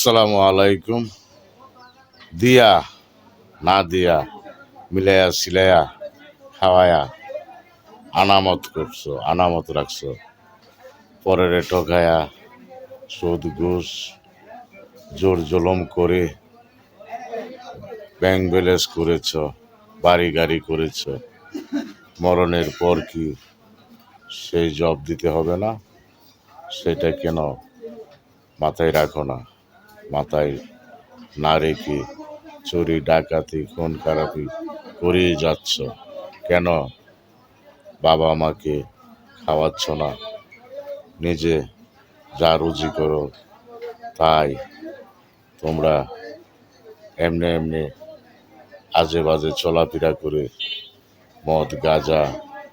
আসসালামু আলাইকুম। দিয়া না দিয়া মিলাইয়া সিলাইয়া খাওয়ায়া আনামত করছো, আনামত রাখছো, পরের ঠকায়া সুদ ঘুষ জোর জুলুম করে ব্যাংক ব্যালেন্স করেছ, বাড়ি গাড়ি করেছ, মরণের পর কি সেই জব দিতে হবে না? সেটা কেন মাথায় রাখো না? মাথায় না রেখে চুরি ডাকাতি খুন খারাপি করেই যাচ্ছ কেন? বাবা মাকে খাওয়াচ্ছ না, নিজে যা রুজি করো তাই তোমরা এমনি এমনি আজে বাজে চলাফেরা করে মদ গাঁজা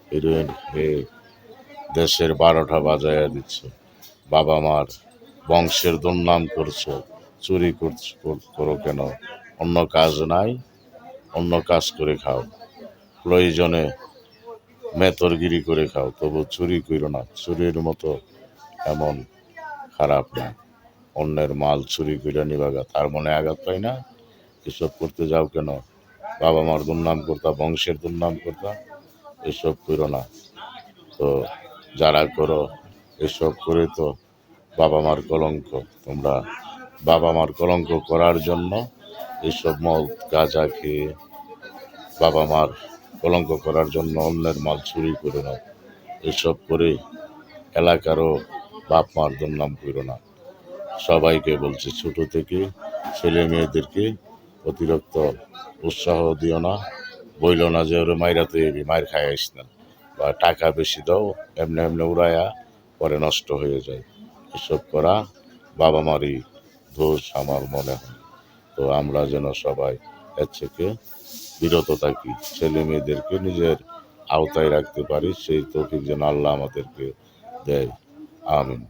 হিরোইন খেয়ে দেশের 12টা বাজায়া দিচ্ছ। বাবা মার বংশের দুর্নাম করছো, চুরি করো কেন? অন্য কাজ নাই, অন্য কাজ করে খাও, প্রয়োজনে মেতরগিরি করে খাও, তবু চুরি করো না। চুরির মতো এমন খারাপ না। অন্যের মাল চুরি করে নিবাগা তার মনে আঘাত পাই না? এসব করতে যাও কেন? বাবা মার দুর্নাম করতা, বংশের দুর্নাম করতা, এসব করো না। তো যারা করো এসব করে তো বাবা মার কলঙ্ক। তোমরা বাবা মার কলঙ্ক করার জন্য এসব মদ গাঁজা খেয়ে বাবা মার কলঙ্ক করার জন্য অন্যের মাল চুরি করে না। এসব করে এলাকারও বাপ মার দুর্নাম করো না। সবাইকে বলছি, ছোট থেকে ছেলে মেয়েদেরকে অতিরিক্ত উৎসাহ দিও না। বইল না যে ওরে মাইরাতে এবি, মায়ের খাই আইস না, বা টাকা বেশি দাও, এমনি এমনি উড়াইয়া পরে নষ্ট হয়ে যায়। এসব করা বাবা মারই দোষ আমার মনে হয়। তো আমরা যেন সবাই এর থেকে বিরত থাকি, ছেলে মেয়েদেরকে নিজের আওতায় রাখতে পারি, সেই তৌফিক যেন আল্লাহ আমাদেরকে দেয়। আমিন।